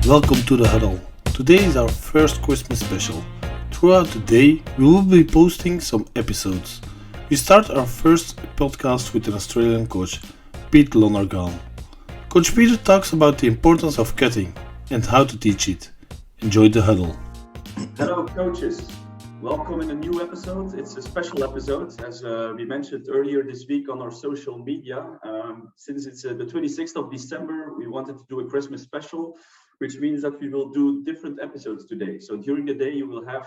Welcome to the Huddle. Today is our first Christmas special. Throughout the day, we will be posting some episodes. We start our first podcast with an Australian coach, Peter Lonergan. Coach Peter talks about the importance of cutting and how to teach it. Enjoy the Huddle. Hello coaches, welcome in a new episode. It's a special episode as we mentioned earlier this week on our social media. Since it's the 26th of December, we wanted to do a Christmas special, which means that we will do different episodes today. So during the day you will have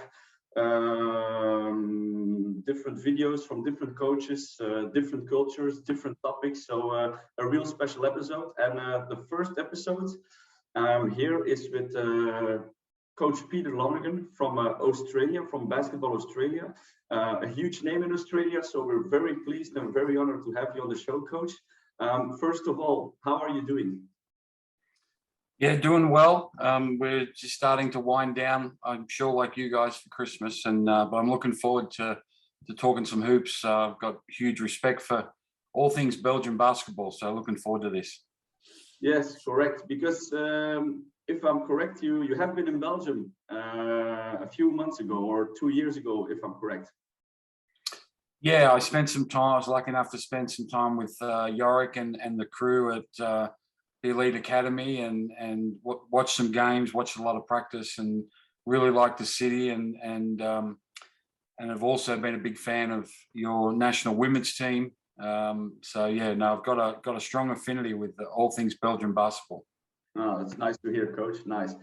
different videos from different coaches, different cultures, different topics. So a real special episode. And the first episode here is with Coach Peter Lonergan from Australia, from Basketball Australia, a huge name in Australia. So we're very pleased and very honored to have you on the show, Coach. First of all, how are you doing? Yeah, doing well. We're just starting to wind down, I'm sure, like you guys, for Christmas, and but I'm looking forward to talking some hoops. I've got huge respect for all things Belgian basketball, so looking forward to this. Yes, correct. Because if I'm correct, you have been in Belgium a few months ago or 2 years ago, if I'm correct. Yeah, I spent some time. I was lucky enough to spend some time with Yorick and the crew at the Elite Academy and watch some games, watch a lot of practice, and really like the city. And I've also been a big fan of your national women's team. So yeah, no, I've got a strong affinity with all things Belgian basketball. Oh, that's nice to hear, Coach. Nice.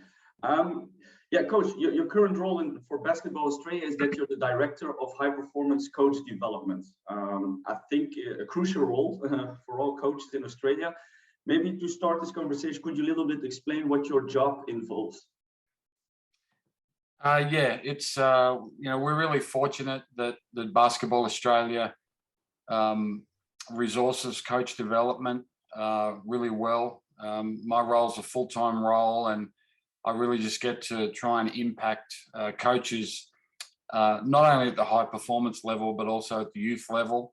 Yeah, Coach, your current role for Basketball Australia is that you're the Director of High Performance Coach Development. I think a crucial role for all coaches in Australia. Maybe to start this conversation, could you a little bit explain what your job involves? Yeah, it's we're really fortunate that Basketball Australia resources coach development really well. My role is a full-time role, and I really just get to try and impact coaches not only at the high performance level but also at the youth level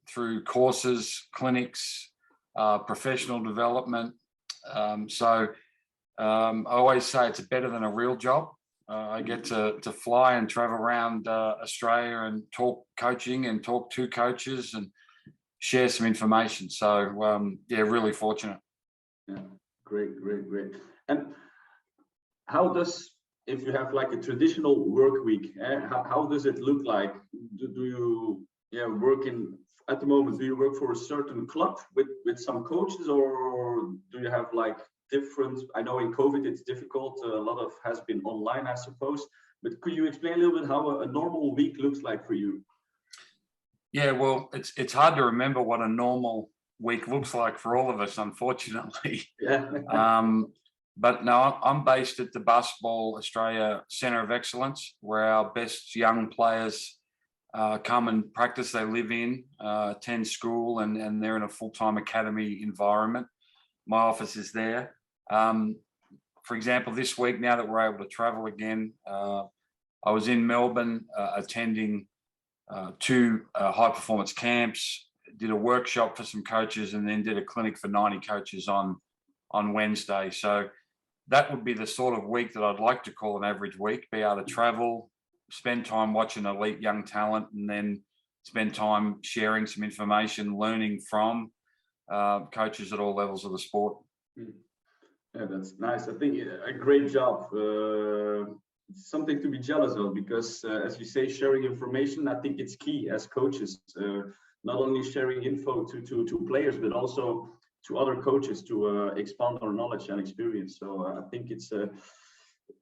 through courses, clinics, professional development. So I always say it's better than a real job. I get to fly and travel around Australia and talk coaching and talk to coaches and share some information. So yeah, really fortunate. Yeah, great. And how does, if you have like a traditional work week, how does it look like? Do you work in, at the moment, do you work for a certain club with some coaches, or do you have like different, I know in COVID it's difficult, a lot of has been online, I suppose, but could you explain a little bit how a normal week looks like for you? Yeah, well, it's hard to remember what a normal week looks like for all of us, unfortunately. Yeah. But no, I'm based at the Basketball Australia Centre of Excellence, where our best young players come and practice. They live in, attend school, and they're in a full-time academy environment. My office is there. For example, this week, now that we're able to travel again, I was in Melbourne attending 2 high-performance camps, did a workshop for some coaches, and then did a clinic for 90 coaches on Wednesday. So that would be the sort of week that I'd like to call an average week, be able to travel, spend time watching elite young talent, and then spend time sharing some information, learning from coaches at all levels of the sport. Yeah, that's nice. I think a great job. Something to be jealous of, because as you say, sharing information, I think it's key as coaches, not only sharing info to players, but also to other coaches to expand our knowledge and experience. So I think it's,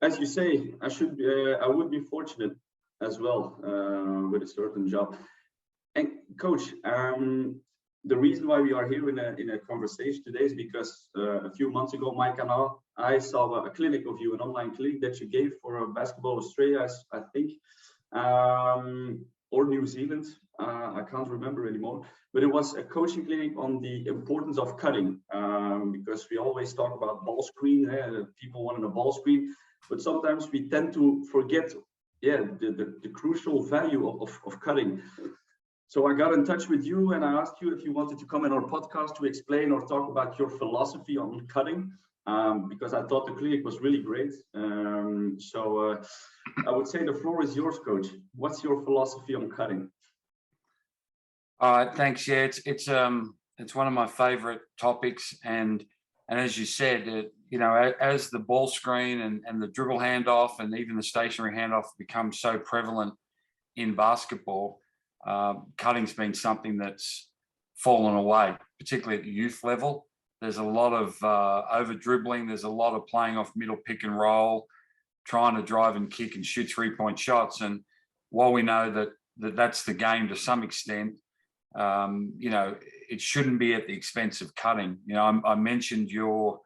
as you say, I would be fortunate as well with a certain job. And Coach, the reason why we are here in a conversation today is because a few months ago, Mike and I saw a clinic of you, an online clinic that you gave for Basketball Australia, I think, or New Zealand. I can't remember anymore, but it was a coaching clinic on the importance of cutting, because we always talk about ball screen, people wanting a ball screen, but sometimes we tend to forget, the crucial value of cutting. So I got in touch with you and I asked you if you wanted to come in our podcast to explain or talk about your philosophy on cutting. because I thought the clinic was really great. So I would say the floor is yours, Coach. What's your philosophy on cutting? All right, thanks. Yeah, it's one of my favorite topics, and as you said, as the ball screen and the dribble handoff and even the stationary handoff becomes so prevalent in basketball, cutting's been something that's fallen away, particularly at the youth level. There's a lot of over dribbling. There's a lot of playing off middle pick and roll, trying to drive and kick and shoot 3-point shots. And while we know that that's the game to some extent, it shouldn't be at the expense of cutting. I mentioned your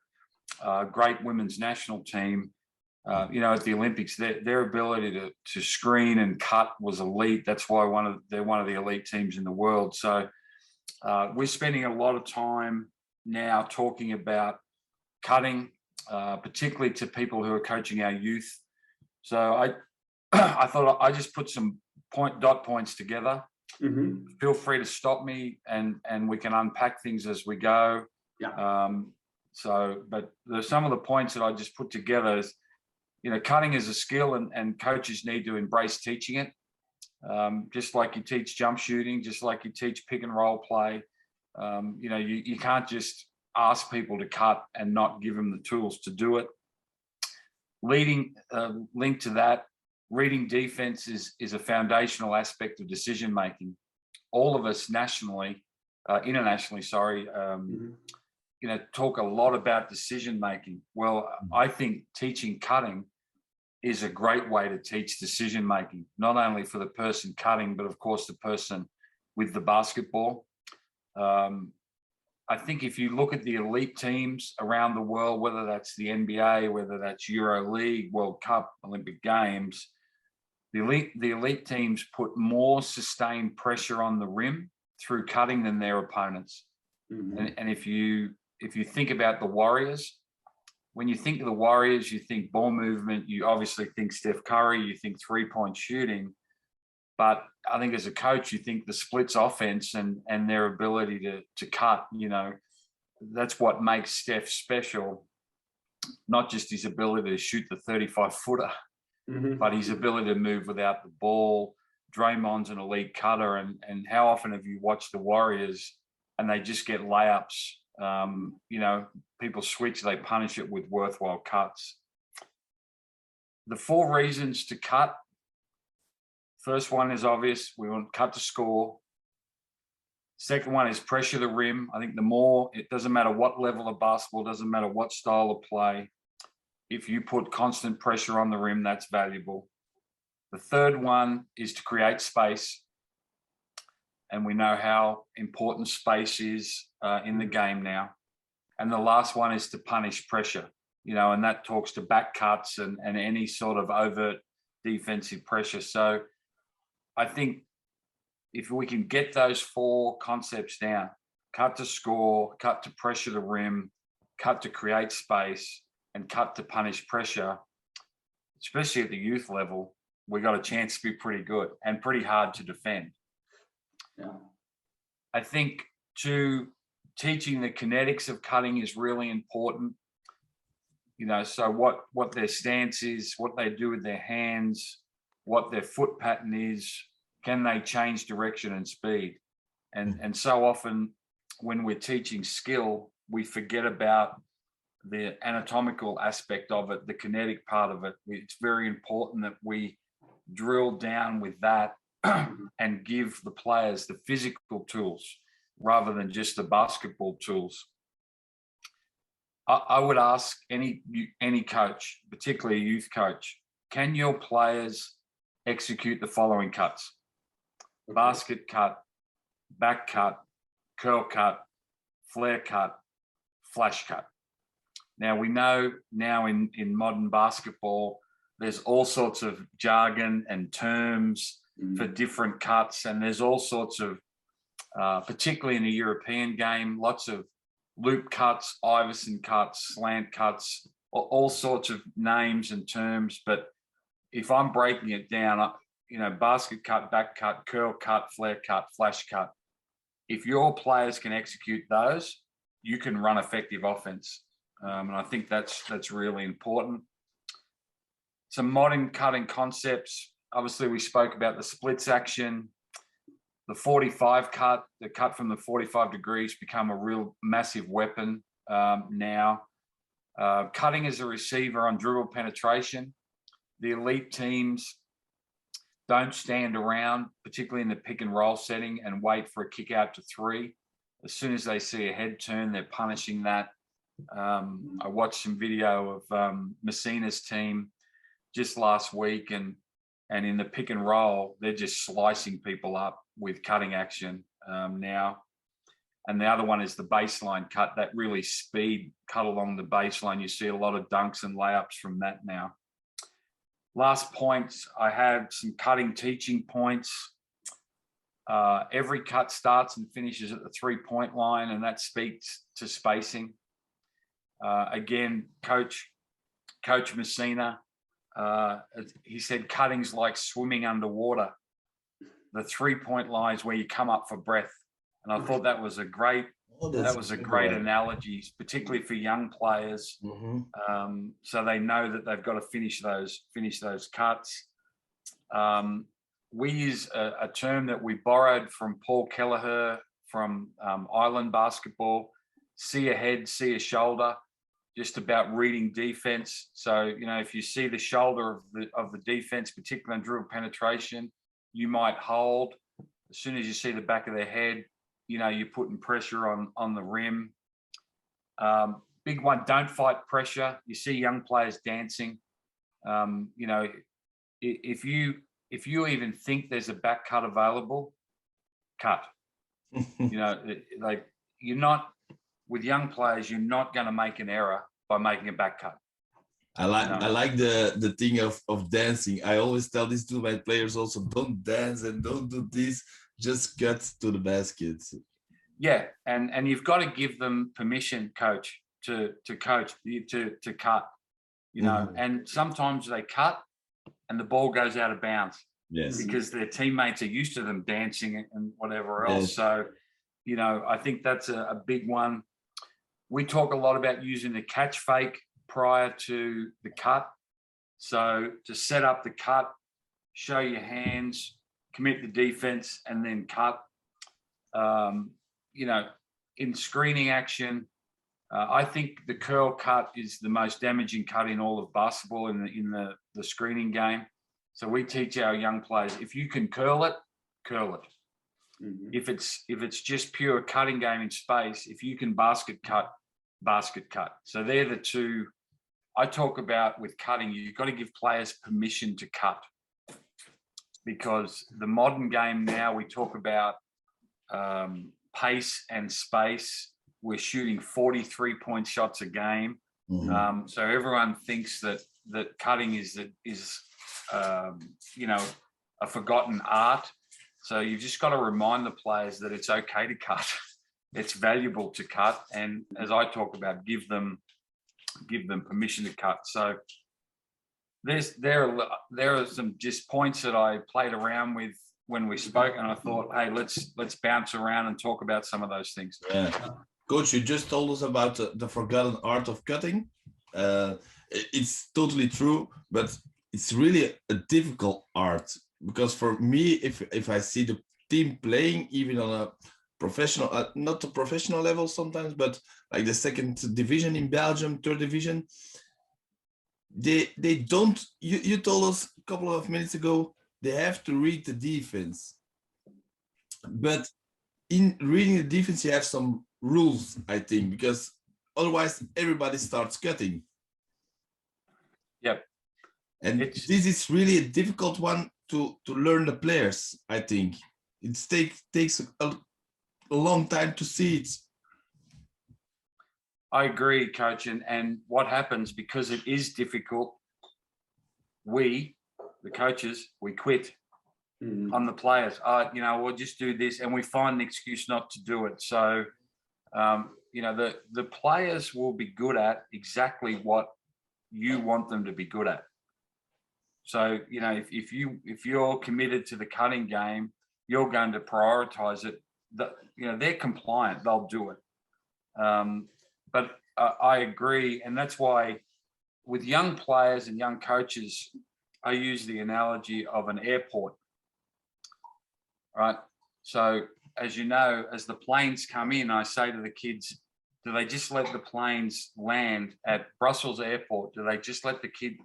great women's national team. At the Olympics, their ability to screen and cut was elite. That's why they're one of the elite teams in the world. So we're spending a lot of time now talking about cutting, particularly to people who are coaching our youth. So I thought I just put some dot points together. Mm-hmm. Feel free to stop me and we can unpack things as we go. Yeah. But there's some of the points that I just put together is, cutting is a skill and coaches need to embrace teaching it. Just like you teach jump shooting, just like you teach pick and roll play. You can't just ask people to cut and not give them the tools to do it. Linked to that, reading defense is a foundational aspect of decision making. All of us internationally, talk a lot about decision making. Well, I think teaching cutting is a great way to teach decision making, not only for the person cutting, but of course the person with the basketball. I think if you look at the elite teams around the world, whether that's the NBA, whether that's Euro League, World Cup, Olympic Games, the elite teams put more sustained pressure on the rim through cutting than their opponents. Mm-hmm. And if you think about the Warriors, when you think of the Warriors, you think ball movement, you obviously think Steph Curry, you think 3-point shooting. But I think as a coach, you think the splits offense and their ability to cut, that's what makes Steph special, not just his ability to shoot the 35-footer, mm-hmm. but his ability to move without the ball. Draymond's an elite cutter. And how often have you watched the Warriors and they just get layups? People switch, they punish it with worthwhile cuts. The 4 reasons to cut. First one is obvious. We want cut to score. Second one is pressure the rim. I think the more, it doesn't matter what level of basketball, doesn't matter what style of play. If you put constant pressure on the rim, that's valuable. The third one is to create space. And we know how important space is in the game now. And the last one is to punish pressure, and that talks to back cuts and any sort of overt defensive pressure. So I think if we can get those 4 concepts down, cut to score, cut to pressure the rim, cut to create space, and cut to punish pressure, especially at the youth level, we got a chance to be pretty good and pretty hard to defend. Yeah. I think teaching the kinetics of cutting is really important. So what their stance is, what they do with their hands, what their foot pattern is, can they change direction and speed? And so often when we're teaching skill, we forget about the anatomical aspect of it, the kinetic part of it. It's very important that we drill down with that and give the players the physical tools rather than just the basketball tools. I would ask any coach, particularly a youth coach, can your players execute the following cuts? Okay. Basket cut, back cut, curl cut, flare cut, flash cut. Now we know in modern basketball, there's all sorts of jargon and terms for different cuts, and there's all sorts of, particularly in the European game, lots of loop cuts, Iverson cuts, slant cuts, all sorts of names and terms. But if I'm breaking it down, basket cut, back cut, curl cut, flare cut, flash cut, if your players can execute those, you can run effective offense. And I think that's really important. Some modern cutting concepts. Obviously, we spoke about the splits action, the 45 cut, the cut from the 45 degrees become a real massive weapon now. Cutting as a receiver on dribble penetration. The elite teams don't stand around, particularly in the pick and roll setting, and wait for a kick out to three. As soon as they see a head turn, they're punishing that. I watched some video of Messina's team just last week, and in the pick and roll, they're just slicing people up with cutting action now. And the other one is the baseline cut, that really speed cut along the baseline. You see a lot of dunks and layups from that now. Last points, I have some cutting teaching points. Every cut starts and finishes at the 3-point line, and that speaks to spacing. Again, Coach Messina, he said cutting's like swimming underwater. The 3-point line is where you come up for breath. And I thought that was a great analogy, particularly for young players. So they know that they've got to finish those cuts. We use a term that we borrowed from Paul Kelleher from Island basketball: see a head, see a shoulder, just about reading defense. So, you know, if you see the shoulder of the defense, particularly on dribble penetration, you might hold. As soon as you see the back of their head, you know, you're putting pressure on the rim. Big one, don't fight pressure. You see young players dancing. You know, if you even think there's a back cut available, cut. You know, like, you're not, with young players, you're not going to make an error by making a back cut. I like the thing of dancing. I always tell this to my players also: don't dance and don't do this, just cut to the basket. Yeah, and you've got to give them permission, coach, to cut, you know. And sometimes they cut and the ball goes out of bounds. Yes. Because their teammates are used to them dancing and whatever else. Yes. So, you know, I think that's a big one. We talk a lot about using the catch fake prior to the cut. So to set up the cut, show your hands, commit the defense, and then cut. You know, in screening action, I think the curl cut is the most damaging cut in all of basketball in the screening game. So we teach our young players, if you can curl it, curl it. If it's just pure cutting game in space, if you can basket cut. So they're the two I talk about with cutting. You've got to give players permission to cut, because the modern game now, we talk about pace and space. We're shooting 43-point shots a game. So everyone thinks that cutting is you know, a forgotten art. So you've just got to remind the players that it's okay to cut. It's valuable to cut, and as I talk about, give them permission to cut. So there are some just points that I played around with when we spoke, and I thought, hey, let's bounce around and talk about some of those things. Yeah, Coach, you just told us about the forgotten art of cutting. It's totally true, but it's really a difficult art, because for me, if I see the team playing, even on a professional, not a professional level sometimes, but like the second division in Belgium, third division, they don't, you told us a couple of minutes ago, they have to read the defense. But in reading the defense, you have some rules, I think, because otherwise everybody starts cutting. Yep. And this is really a difficult one to learn the players, I think. It takes a long time to see it. I agree, Coach. And what happens, because it is difficult, we, the coaches, we quit on the players. You know, we'll just do this, and we find an excuse not to do it. So, you know, the players will be good at exactly what you want them to be good at. So, you know, if you're committed to the cutting game, you're going to prioritize it. You know, they're compliant, they'll do it. But I agree. And that's why with young players and young coaches, I use the analogy of an airport, right? So as you know, as the planes come in, I say to the kids, do they just let the planes land at Brussels airport? Do they just let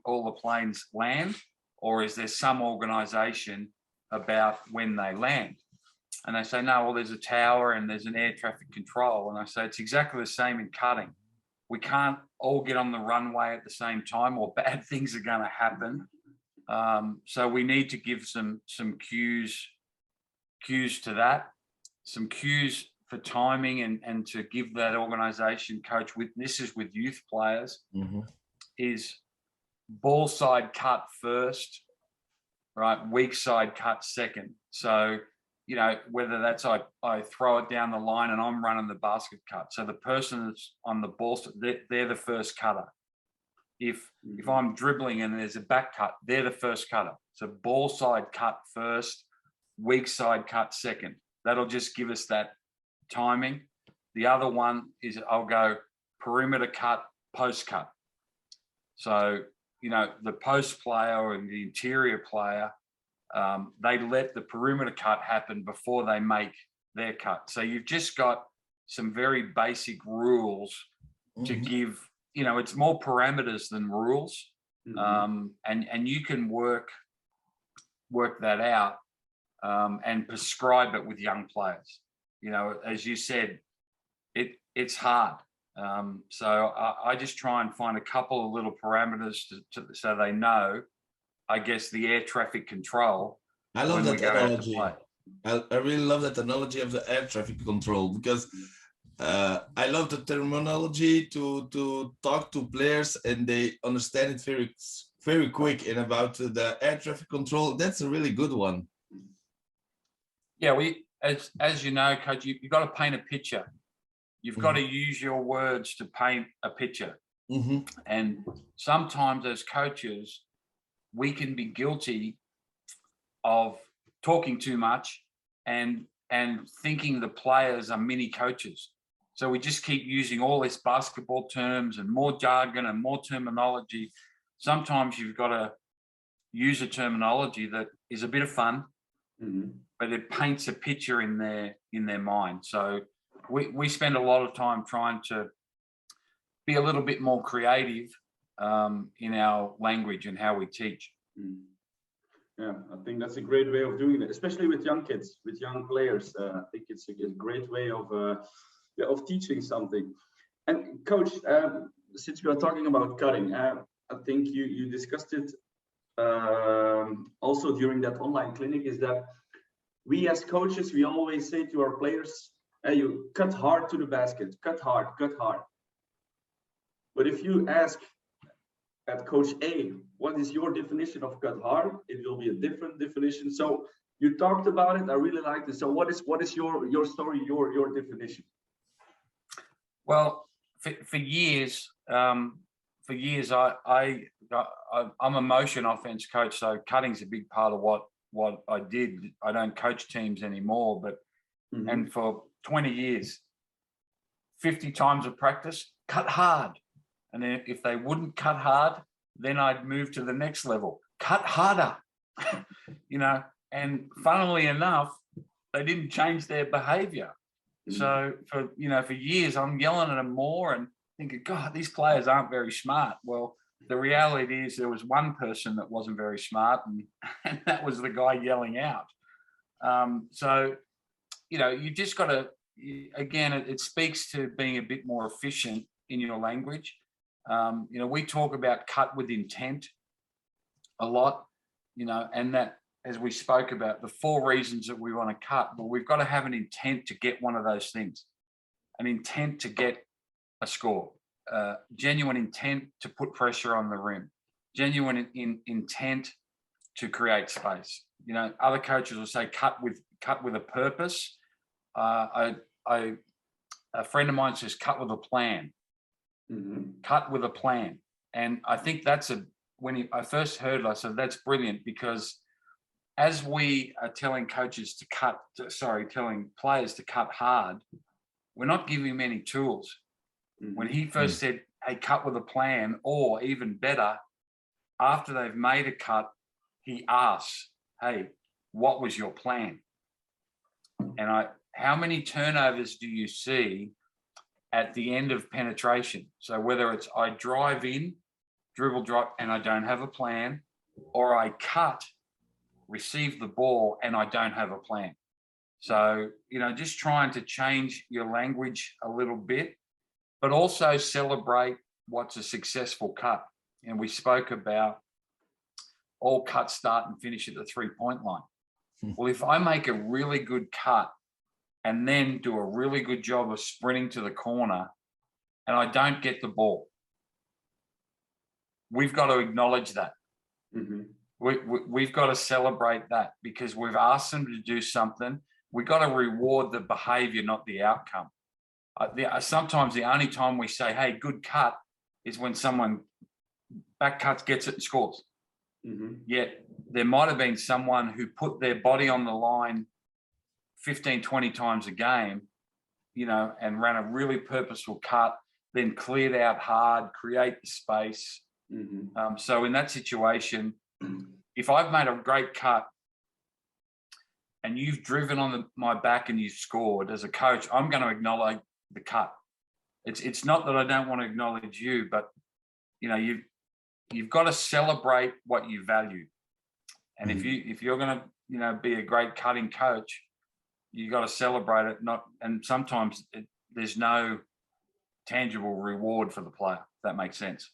all the planes land? Or is there some organization about when they land? And they say, no, well, there's a tower and there's an air traffic control. And I say, it's exactly the same in cutting. We can't all get on the runway at the same time, or bad things are going to happen. So we need to give some cues to that, some cues for timing, and to give that organization coach this is with youth players, is ball side cut first, right? Weak side cut second. So, you know, whether that's I throw it down the line and I'm running the basket cut. So the person that's on the ball, they're the first cutter. If I'm dribbling and there's a back cut, they're the first cutter. So ball side cut first, weak side cut second. That'll just give us that timing. The other one is I'll go perimeter cut, post cut. So, you know, the post player and the interior player, they let the perimeter cut happen before they make their cut. So you've just got some very basic rules to give, you know, it's more parameters than rules. And you can work that out and prescribe it with young players. You know, as you said, it's hard. So I just try and find a couple of little parameters so they know, I guess, the air traffic control. I love that analogy. I really love that analogy of the air traffic control, because I love the terminology to talk to players and they understand it very, very quick. And about the air traffic control, that's a really good one. Yeah, as you know, coach, you've got to paint a picture. You've got to use your words to paint a picture. And sometimes as coaches, we can be guilty of talking too much and thinking the players are mini coaches. So we just keep using all this basketball terms and more jargon and more terminology. Sometimes you've got to use a terminology that is a bit of fun, but it paints a picture in their mind. So we spend a lot of time trying to be a little bit more creative in our language and how we teach. Yeah, I think that's a great way of doing it, especially with young kids, with young players. I think it's a great way of teaching something. And coach, since we are talking about cutting, I think you discussed it also during that online clinic, is that we as coaches, we always say to our players, hey, you cut hard to the basket, cut hard, cut hard. But if you ask at Coach A, what is your definition of cut hard? It will be a different definition. So you talked about it. I really liked it. So what is your story, your definition? Well, for years, I'm a motion offense coach, so cutting's a big part of what I did. I don't coach teams anymore, but and for 20 years, 50 times of practice, cut hard. And then if they wouldn't cut hard, then I'd move to the next level, cut harder, you know. And funnily enough, they didn't change their behavior. So for years, I'm yelling at them more and thinking, God, these players aren't very smart. Well, the reality is there was one person that wasn't very smart, and that was the guy yelling out. So, you know, you just got to, again, it speaks to being a bit more efficient in your language. You know, we talk about cut with intent a lot, you know, and that, as we spoke about, the 4 reasons that we want to cut, but we've got to have an intent to get one of those things, an intent to get a score, genuine intent to put pressure on the rim, genuine intent to create space. You know, other coaches will say cut with a purpose. A friend of mine says cut with a plan. Cut with a plan. And I think that's when I first heard it, I said, that's brilliant, because as we are telling players to cut hard, we're not giving them any tools. When he first said, hey, cut with a plan, or even better, after they've made a cut, he asks, hey, what was your plan? And how many turnovers do you see at the end of penetration? So whether it's I drive in, dribble, drop, and I don't have a plan, or I cut, receive the ball, and I don't have a plan. So, just trying to change your language a little bit, but also celebrate what's a successful cut. And we spoke about all cuts start and finish at the 3-point line. Well, if I make a really good cut and then do a really good job of sprinting to the corner and I don't get the ball, we've got to acknowledge that. We've got to celebrate that, because we've asked them to do something. We've got to reward the behavior, not the outcome. Sometimes the only time we say, hey, good cut, is when someone back cuts, gets it and scores. Yet there might have been someone who put their body on the line 15, 20 times a game, and ran a really purposeful cut, then cleared out hard, create the space. So in that situation, if I've made a great cut and you've driven on my back and you've scored, as a coach, I'm going to acknowledge the cut. It's not that I don't want to acknowledge you, but you've got to celebrate what you value. And if you're going to be a great cutting coach, you got to celebrate it. And sometimes there's no tangible reward for the player. If that makes sense.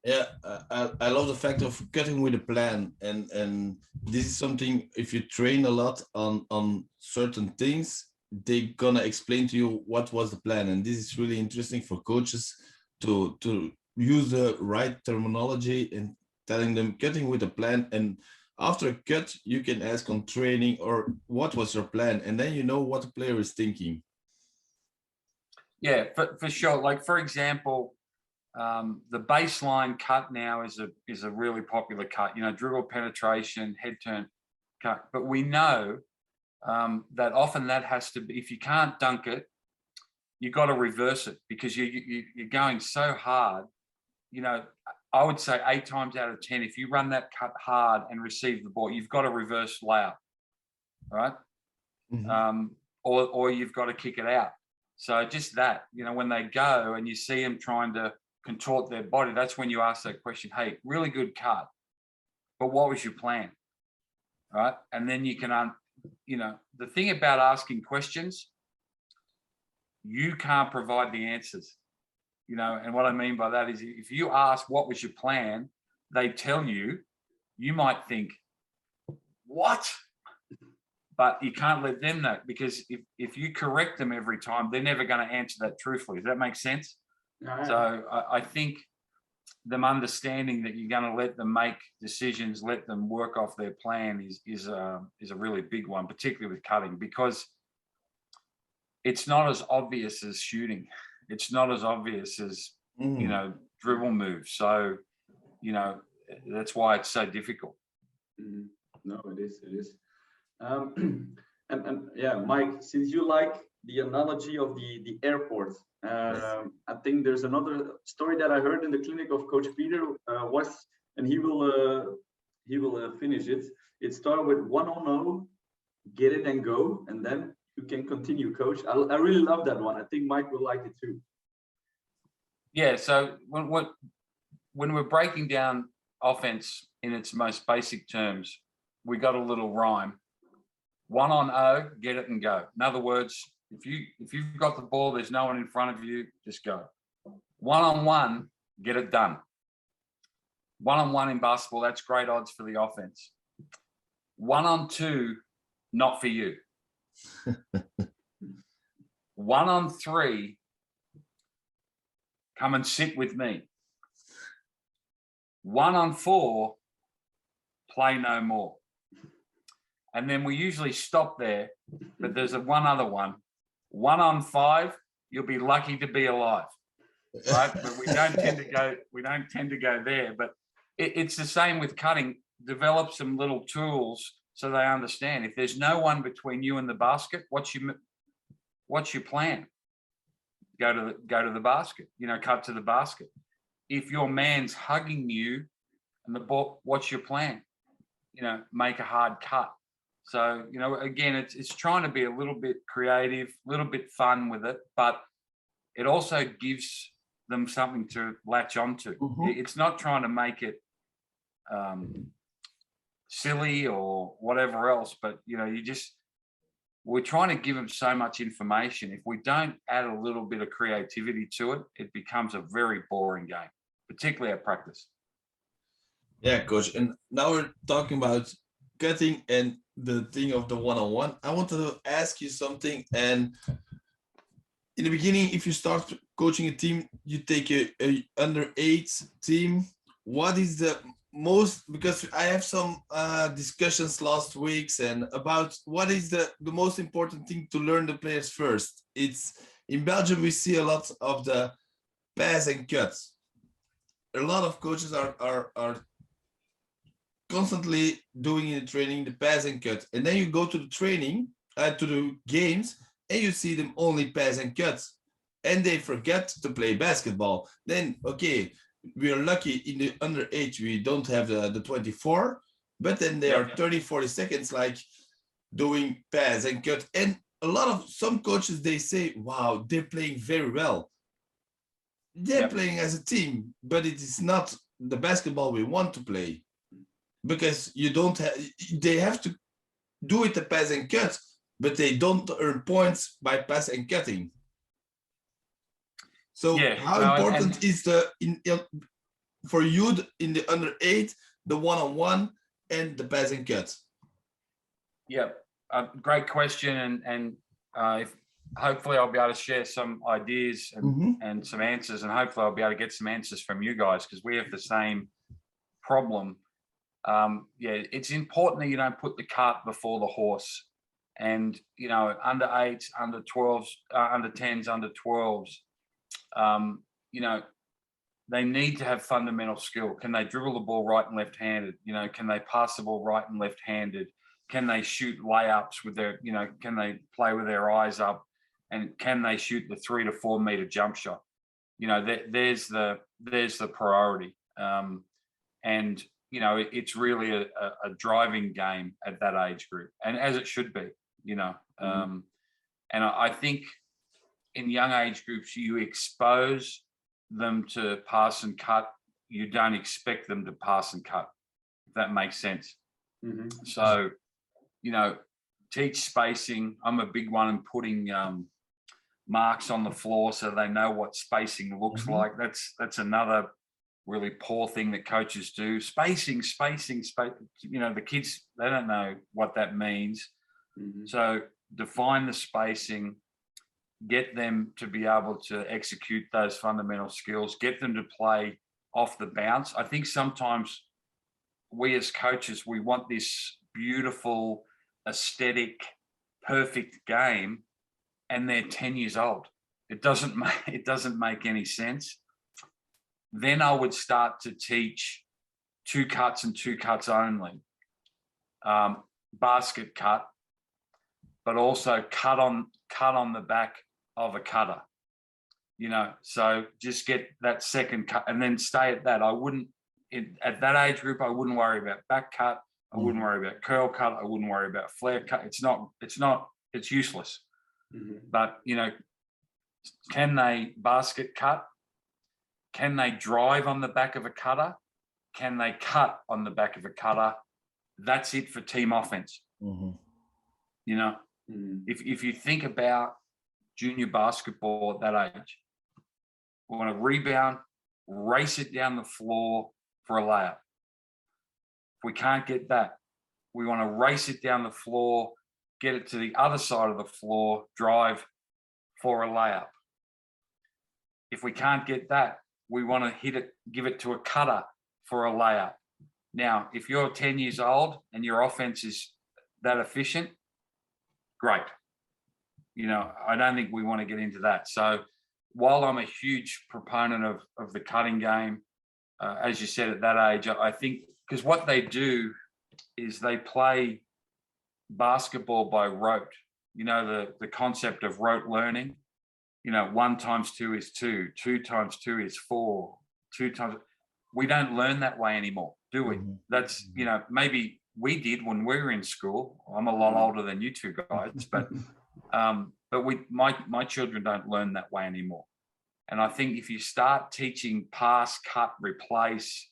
Yeah, I love the fact of cutting with a plan, and this is something, if you train a lot on certain things, they're gonna explain to you what was the plan, and this is really interesting for coaches to use the right terminology and telling them cutting with a plan. And after a cut, you can ask on training, or what was your plan, and then you know what the player is thinking. Yeah, for sure. Like, for example, the baseline cut now is a really popular cut, dribble, penetration, head turn cut. But we know that often that has to be, if you can't dunk it, you've got to reverse it, because you're going so hard. I would say 8 times out of 10, if you run that cut hard and receive the ball, you've got to reverse loud, right? Or you've got to kick it out. So just that, when they go and you see them trying to contort their body, that's when you ask that question, hey, really good cut, but what was your plan? Right? And then you can, the thing about asking questions, you can't provide the answers, and what I mean by that is, if you ask what was your plan, they tell you, you might think, what? But you can't let them know, because if you correct them every time, they're never going to answer that truthfully. Does that make sense? No. So I think them understanding that you're going to let them make decisions, let them work off their plan is a really big one, particularly with cutting, because it's not as obvious as shooting. It's not as obvious as, dribble moves. So, that's why it's so difficult. No, it is. And yeah, Mike, since you like the analogy of the airport, I think there's another story that I heard in the clinic of Coach Peter and he will finish it. It started with 1-on-0, get it and go, and then you can continue, Coach. I really love that one. I think Mike will like it too. Yeah. So when we're breaking down offense in its most basic terms, we got a little rhyme. 1-on-0, get it and go. In other words, if you've got the ball, there's no one in front of you, just go. 1-on-1, get it done. 1-on-1 in basketball, that's great odds for the offense. 1-on-2, not for you. 1-on-3, come and sit with me. 1-on-4, play no more. And then we usually stop there, but there's one other one. 1-on-5, you'll be lucky to be alive, right? But we don't tend to go there. But it's the same with cutting. Develop some little tools so they understand. If there's no one between you and the basket, what's your plan? go to the basket, cut to the basket. If your man's hugging you and the ball, what's your plan? Make a hard cut. So, again, it's trying to be a little bit creative, a little bit fun with it, but it also gives them something to latch onto. It's not trying to make it silly or whatever else, but we're trying to give them so much information. If we don't add a little bit of creativity to it, it becomes a very boring game, particularly at practice. Yeah, coach. And now we're talking about cutting and the thing of the one-on-one. I wanted to ask you something. And in the beginning, if you start coaching a team, you take a under-8 team. What is the most, because I have some discussions last weeks and about what is the most important thing to learn the players first. It's in Belgium, we see a lot of the pass and cuts. A lot of coaches are constantly doing in the training the pass and cut, and then you go to the training to the games and you see them only pass and cut, and they forget to play basketball. Then okay, we are lucky in the under 8 we don't have the 24, but then they are 30-40 seconds like doing pass and cut. And a lot of some coaches, they say, wow, they're playing very well, they're playing as a team, but it is not the basketball we want to play, because you don't have, they have to do it the pass and cut, but they don't earn points by pass and cutting. So how important is for you in the under 8, the one-on-one and the pass and cut? Yeah, great question, and if hopefully I'll be able to share some ideas and some answers, and hopefully I'll be able to get some answers from you guys, because we have the same problem. It's important that you don't put the cart before the horse. And under 8s, under 12s, under 10s, under 12s, they need to have fundamental skill. Can they dribble the ball right and left-handed? Can they pass the ball right and left-handed? Can they shoot layups with their, can they play with their eyes up? And can they shoot the 3 to 4 meter jump shot? There's the priority. And it's really a driving game at that age group, and as it should be. And I think in young age groups, you expose them to pass and cut. You don't expect them to pass and cut, if that makes sense. So, teach spacing. I'm a big one in putting marks on the floor so they know what spacing looks like. That's another really poor thing that coaches do. Spacing. The kids, they don't know what that means. So define the spacing, get them to be able to execute those fundamental skills, get them to play off the bounce. I think sometimes we as coaches, we want this beautiful, aesthetic, perfect game, and they're 10 years old. It doesn't make any sense. Then I would start to teach 2 cuts and 2 cuts only, basket cut, but also cut on the back of a cutter. So just get that second cut and then stay at that. I wouldn't, at that age group, I wouldn't worry about back cut. I wouldn't worry about curl cut. I wouldn't worry about flare cut. It's useless. But, can they basket cut? Can they drive on the back of a cutter? Can they cut on the back of a cutter? That's it for team offense. If you think about junior basketball at that age, we want to rebound, race it down the floor for a layup. If we can't get that, we want to race it down the floor, get it to the other side of the floor, drive for a layup. If we can't get that, we want to hit it, give it to a cutter for a layup. Now, if you're 10 years old and your offense is that efficient, great. I don't think we want to get into that. So while I'm a huge proponent of the cutting game, as you said, at that age, I think, because what they do is they play basketball by rote. The concept of rote learning. you know, 1 times 2 is 2, 2 times 2 is 4, 2 times. We don't learn that way anymore, do we? That's, you know, maybe we did when we were in school. I'm a lot older than you two guys, but my children don't learn that way anymore. And I think if you start teaching pass, cut, replace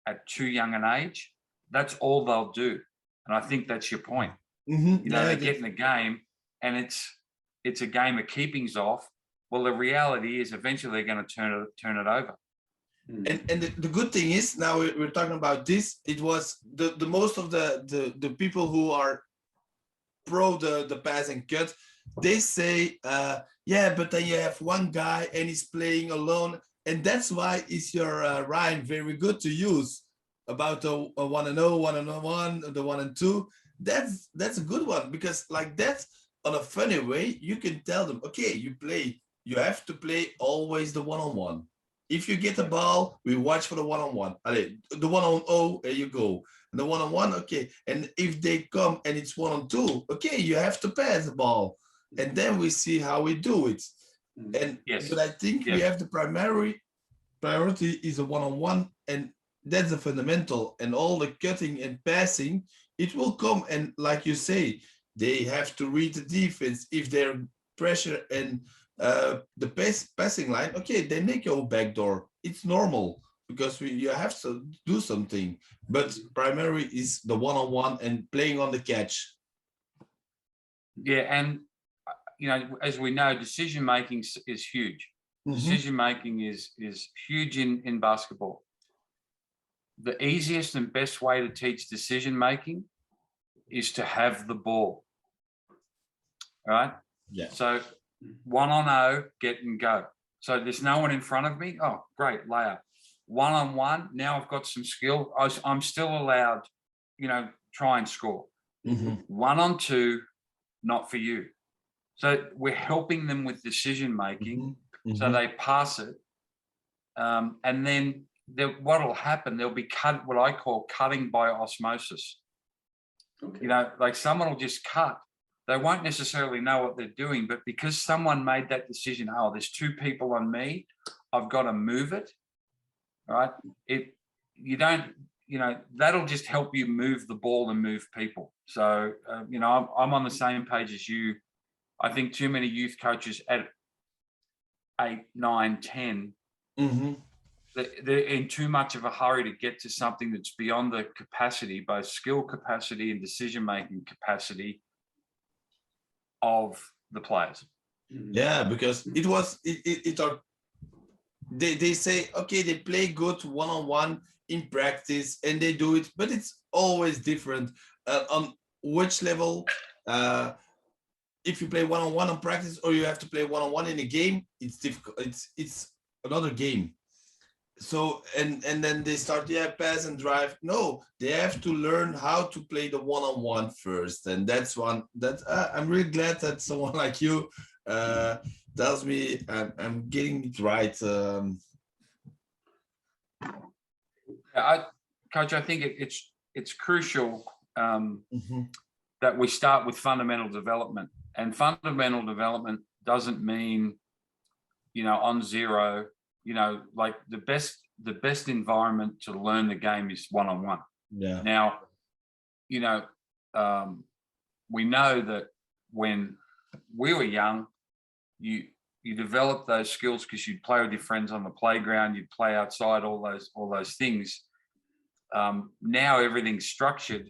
at too young an age, that's all they'll do. And I think that's your point. You know, they get in a game and it's a game of keepings off. Well, the reality is eventually they're going to turn it over. And the good thing is, now we're talking about this, it was the most of the people who are pro the pass and cut, they say, yeah, but then you have one guy and he's playing alone. And that's why is your rhyme very good to use about the 1 and 0, 1 and 1, the 1 and 2. That's a good one, because like that, on a funny way, you can tell them, okay, you have to play always the 1-on-1. If you get the ball, we watch for the 1-on-1. The 1-on-0, there you go. And the 1-on-1, okay. And if they come and it's 1-on-2, okay, you have to pass the ball. And then we see how we do it. And but I think we have the priority is a 1-on-1, and that's the fundamental. And all the cutting and passing, it will come. And like you say, they have to read the defense. If they're pressure and the passing line, okay, they make your backdoor. It's normal, because you have to do something. But primary is the 1-on-1 and playing on the catch. Yeah, and you know, as we know, decision making is huge. Decision making is huge in basketball. The easiest and best way to teach decision making is to have the ball. Right? Yeah. So 1-on-0, get and go. So there's no one in front of me. Oh, great, layup. 1-on-1, now I've got some skill. I'm still allowed, you know, try and score. 1-on-2, not for you. So we're helping them with decision making, so they pass it. And then what will happen, there'll be what I call cutting by osmosis. Okay. You know, like someone will just cut. They won't necessarily know what they're doing, but because someone made that decision, oh, there's 2 people on me, I've got to move it, right? You don't, you know, that'll just help you move the ball and move people. So, you know, I'm on the same page as you. I think too many youth coaches at 8, 9, 10, they're in too much of a hurry to get to something that's beyond the capacity, both skill capacity and decision-making capacity of the players. Yeah, because they say, okay, they play good 1-on-1 in practice and they do it, but it's always different on which level. If you play 1-on-1 on practice, or you have to play 1-on-1 in a game, it's difficult. It's another game. So and then they start, yeah, pass and drive. No, they have to learn how to play the 1-on-1 first, and that's one that I'm really glad that someone like you tells me I'm getting it right. Coach, I think it's crucial that we start with fundamental development, and fundamental development doesn't mean, you know, on zero. You know, like the best environment to learn the game is 1-on-1. Yeah. Now, you know, we know that when we were young, you develop those skills because you'd play with your friends on the playground, you'd play outside, all those things. Now everything's structured.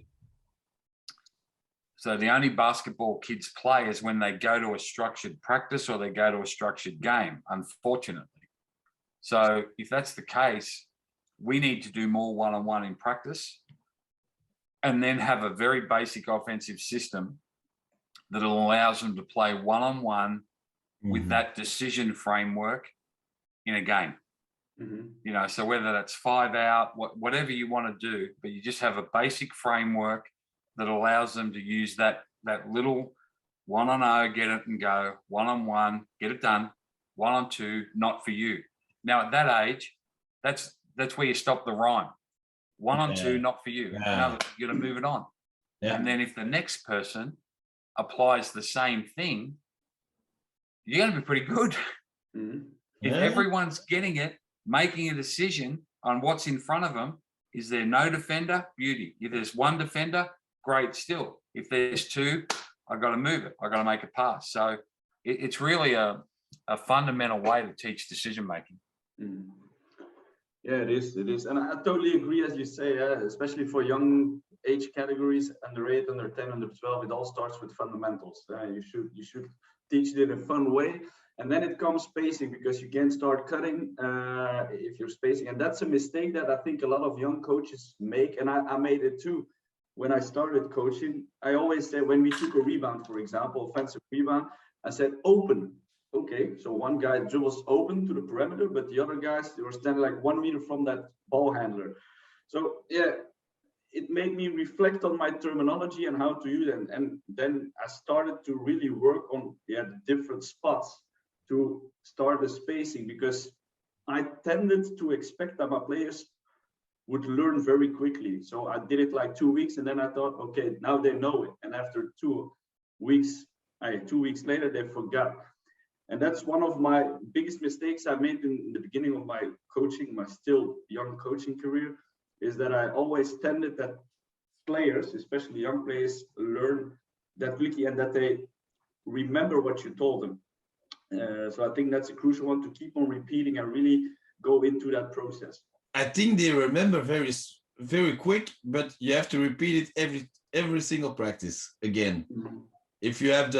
So the only basketball kids play is when they go to a structured practice or they go to a structured game, unfortunately. So if that's the case, we need to do more 1-on-1 in practice, and then have a very basic offensive system that allows them to play 1-on-1 with that decision framework in a game. You know, so whether that's 5 out, whatever you want to do, but you just have a basic framework that allows them to use that little 1-on-0, get it and go, 1-on-1, get it done, 1-on-2, not for you. Now at that age, that's where you stop the rhyme. 1-on-2, not for you. Yeah. You got to move it on. Yeah. And then if the next person applies the same thing, you're going to be pretty good. If everyone's getting it, making a decision on what's in front of them, is there no defender? Beauty. If there's one defender, great still. If there's two, I've got to move it. I've got to make a pass. So it's really a fundamental way to teach decision making. Yeah, it is. It is. And I totally agree, as you say, especially for young age categories, under 8, under 10, under 12, it all starts with fundamentals. You should teach it in a fun way. And then it comes spacing, because you can start cutting if you're spacing. And that's a mistake that I think a lot of young coaches make. And I made it too. When I started coaching, I always said, when we took a rebound, for example, offensive rebound, I said, open. Okay, so one guy dribbles open to the perimeter, but the other guys, they were standing like 1 meter from that ball handler. So yeah, it made me reflect on my terminology and how to use it. And then I started to really work on the different spots to start the spacing, because I tended to expect that my players would learn very quickly. So I did it like 2 weeks, and then I thought, okay, now they know it. And after 2 weeks, 2 weeks later, they forgot. And that's one of my biggest mistakes I made in the beginning of my coaching, my still young coaching career, is that I always tended that players, especially young players, learn that quickly and that they remember what you told them. So I think that's a crucial one, to keep on repeating and really go into that process. I think they remember very quick, but you have to repeat it every single practice again. If you have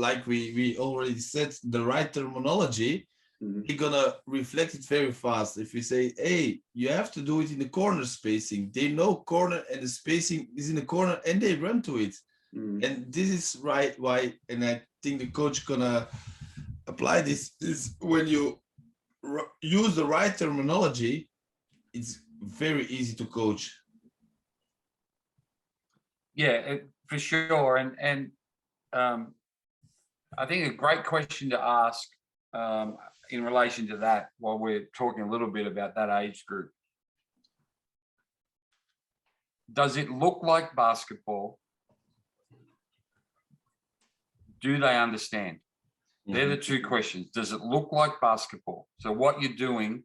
like we already said, the right terminology, you're gonna reflect it very fast. If you say, hey, you have to do it in the corner spacing, they know corner and the spacing is in the corner and they run to it. And this is right why, and I think the coach gonna apply this, is when you use the right terminology, it's very easy to coach. Yeah, for sure. And I think a great question to ask in relation to that, while we're talking a little bit about that age group. Does it look like basketball? Do they understand? They're the two questions. Does it look like basketball? So what you're doing,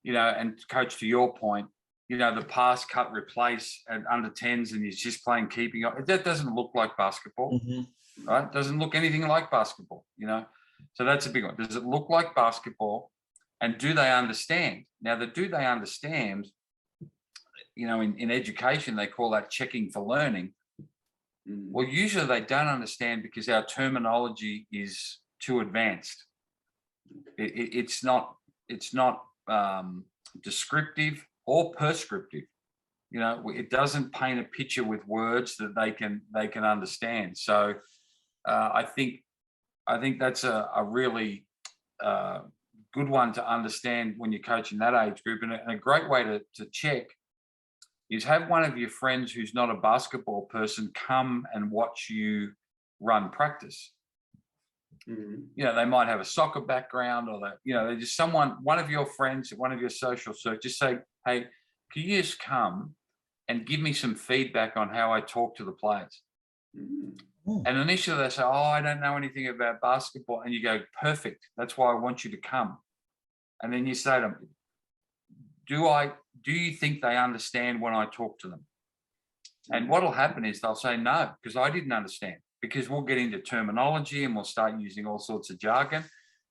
and coach, to your point, the pass, cut, replace at under 10s, and he's just playing keeping up. That doesn't look like basketball, right? Doesn't look anything like basketball, So that's a big one. Does it look like basketball? And do they understand? Now, do they understand, in education, they call that checking for learning. Well, usually they don't understand because our terminology is too advanced. It's not descriptive or prescriptive. It doesn't paint a picture with words that they can understand. So I think that's a really good one to understand when you're coaching that age group. And a great way to check is have one of your friends who's not a basketball person come and watch you run practice. They might have a soccer background, or they're just one of your friends, one of your social circles. Just say, hey, can you just come and give me some feedback on how I talk to the players? And initially they say, oh, I don't know anything about basketball. And you go, perfect. That's why I want you to come. And then you say to them, do you think they understand when I talk to them? And what'll happen is they'll say no, because I didn't understand, because we'll get into terminology and we'll start using all sorts of jargon.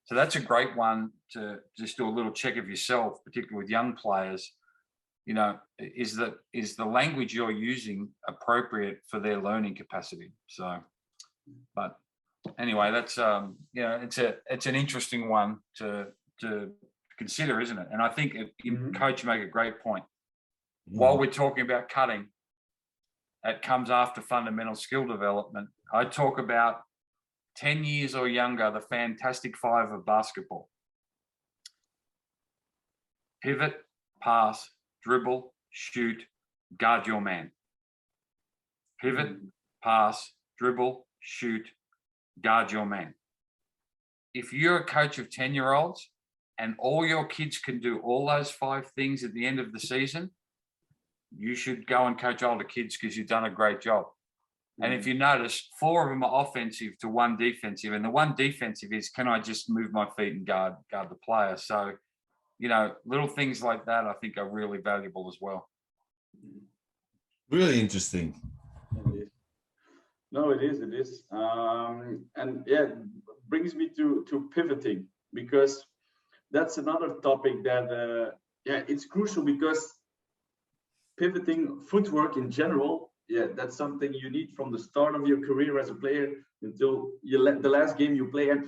So that's a great one to just do a little check of yourself, particularly with young players. Is the language you're using appropriate for their learning capacity? So, but anyway, that's it's an interesting one to consider, isn't it? And I think coach, you make a great point. While we're talking about cutting, it comes after fundamental skill development. I talk about 10 years or younger, the fantastic five of basketball: pivot, pass, dribble, shoot, guard your man. Pivot, pass, dribble, shoot, guard your man. If you're a coach of 10-year-olds and all your kids can do all those 5 things at the end of the season, you should go and coach older kids, because you've done a great job. And if you notice, 4 of them are offensive to 1 defensive. And the 1 defensive is, can I just move my feet and guard the player? So, you know, little things like that I think are really valuable as well. Really interesting. It is. No, it is. And yeah, it brings me to pivoting, because that's another topic that, it's crucial, because pivoting, footwork in general, that's something you need from the start of your career as a player until the last game you play. And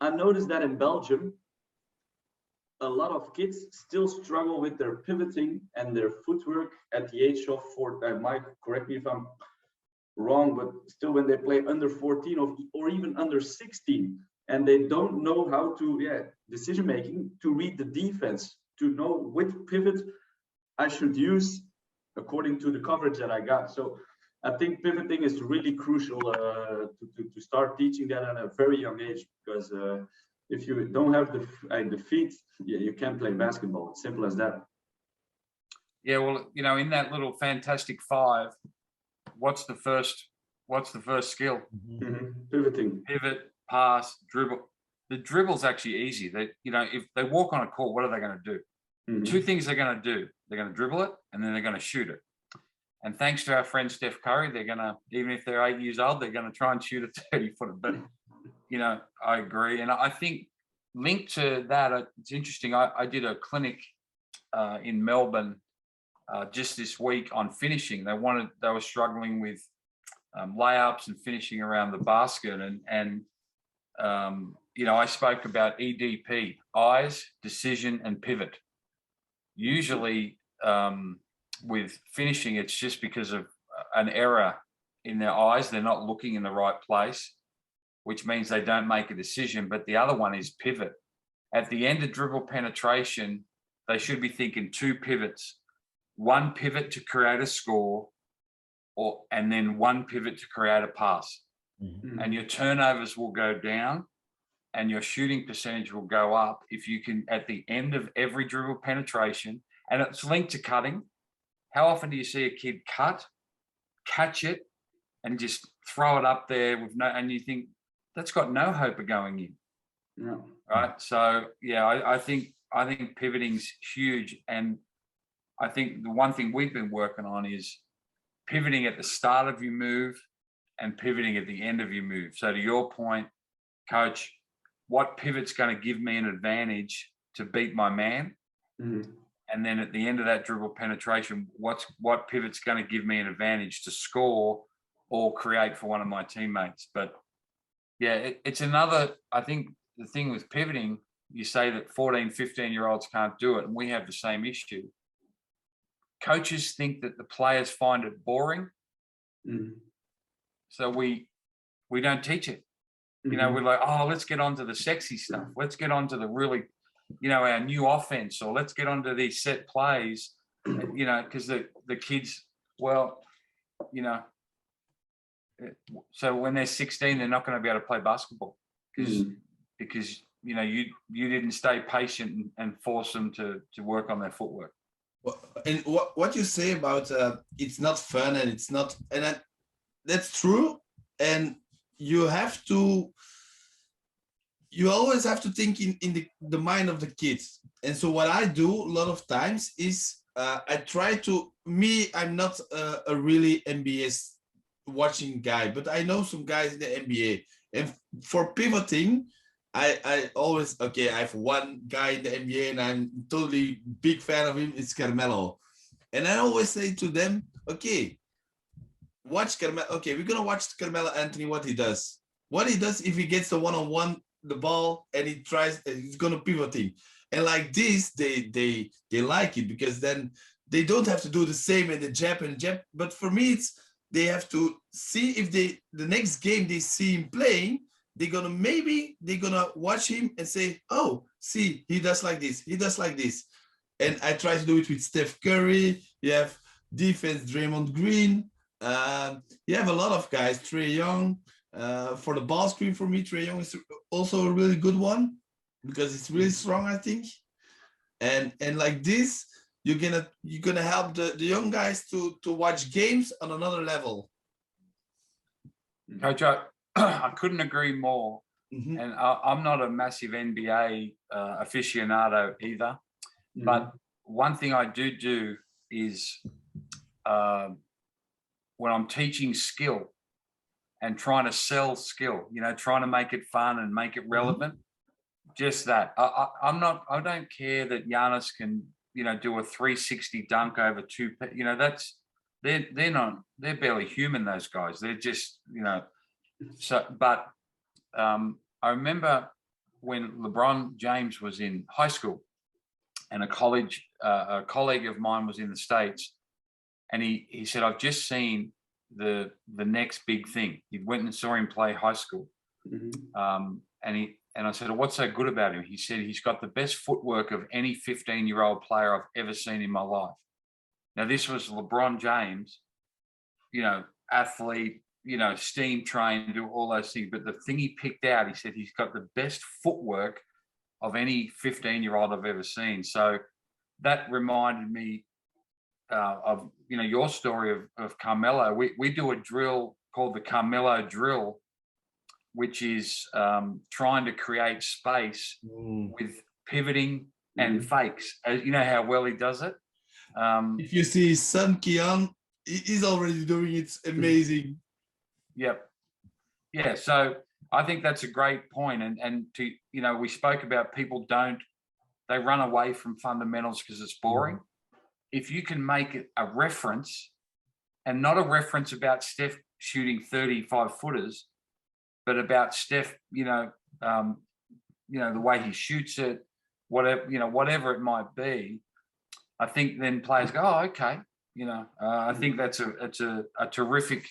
I noticed that in Belgium, a lot of kids still struggle with their pivoting and their footwork at the age of 4. Mike, correct me if I'm wrong, but still when they play under 14 or even under 16, and they don't know how to, decision making, to read the defense, to know which pivot I should use according to the coverage that I got. So I think pivoting is really crucial to start teaching that at a very young age, because if you don't have the feet, you can't play basketball. It's simple as that. Yeah, well, you know, in that little fantastic 5, what's the first skill? Mm-hmm. Pivoting. Pivot, pass, dribble. The dribble's actually easy. They, you know, if they walk on a court, what are they going to do? Mm-hmm. 2 things they're going to do. They're going to dribble it, and then they're going to shoot it. And thanks to our friend Steph Curry, they're going to, even if they're 8 years old, they're going to try and shoot a 30-footer. But, you know, I agree. And I think linked to that, it's interesting. I did a clinic in Melbourne just this week on finishing. They were struggling with layups and finishing around the basket. And you know, I spoke about EDP, eyes, decision, and pivot. Usually with finishing, it's just because of an error in their eyes. They're not looking in the right place, which means they don't make a decision. But the other one is pivot. At the end of dribble penetration, they should be thinking 2 pivots. 1 pivot to create a score, and then 1 pivot to create a pass. Mm-hmm. And your turnovers will go down and your shooting percentage will go up if you can, at the end of every dribble penetration, and it's linked to cutting. How often do you see a kid cut, catch it, and just throw it up there and you think that's got no hope of going in? Yeah. Right. So yeah, I think pivoting's huge. And I think the one thing we've been working on is pivoting at the start of your move and pivoting at the end of your move. So to your point, coach, what pivot's going to give me an advantage to beat my man? Mm-hmm. And then at the end of that dribble penetration, what pivot's going to give me an advantage to score or create for one of my teammates? But yeah, it's another, I think the thing with pivoting, you say that 14, 15-year-olds can't do it, and we have the same issue. Coaches think that the players find it boring. Mm-hmm. So we don't teach it. Mm-hmm. You know, we're like, oh, let's get on to the sexy stuff. Let's get on to the really, you know, our new offense, or let's get onto these set plays, you know, because the kids, well, you know, so when they're 16, they're not going to be able to play basketball because you know, you didn't stay patient and force them to work on their footwork. And what you say about it's not fun and it's not, and that's true. And you always have to think in the mind of the kids. And so what I do a lot of times is I try to, I'm not a really NBA watching guy, but I know some guys in the NBA. And for pivoting, I always, I have one guy in the NBA and I'm totally big fan of him, it's Carmelo. And I always say to them, okay, watch Carmelo. Okay, we're going to watch Carmelo Anthony, what he does. What he does if he gets the one-on-one, the ball, and he tries, he's going to pivot him. And like this, they like it because then they don't have to do the same in the jab. But for me, it's, they have to see if the next game they see him playing, they're gonna watch him and say, oh, see, he does like this, he does like this. And I try to do it with Steph Curry. You have defense, Draymond Green. You have a lot of guys, Trae Young. For the ball screen, for me, Trae Young is also a really good one because it's really strong, I think. And like this, you're gonna help the young guys to watch games on another level. Coach, I couldn't agree more. Mhm. And I'm not a massive NBA aficionado either. But one thing I do is when I'm teaching skill and trying to sell skill, trying to make it fun and make it relevant, just that. I don't care that Giannis can, do a 360 dunk over two, they're barely human, those guys. They're just, so, but I remember when LeBron James was in high school and a colleague of mine was in the States, and he said, I've just seen the next big thing. He went and saw him play high school. And I said, well, what's so good about him? He said, he's got the best footwork of any 15-year-old player I've ever seen in my life. Now, this was LeBron James, athlete, steam trained, do all those things. But the thing he picked out, he said, he's got the best footwork of any 15-year-old I've ever seen. So that reminded me of, your story of Carmelo. We do a drill called the Carmelo Drill, which is trying to create space with pivoting and fakes. You know how well he does it? If you see his son, Kian, he's already doing it. It's amazing. Yep. Yeah, so I think that's a great point. And to, we spoke about people they run away from fundamentals because it's boring. If you can make it a reference, and not a reference about Steph shooting 35 footers, but about Steph, the way he shoots it, whatever it might be, I think then players go, oh, okay. I think it's a terrific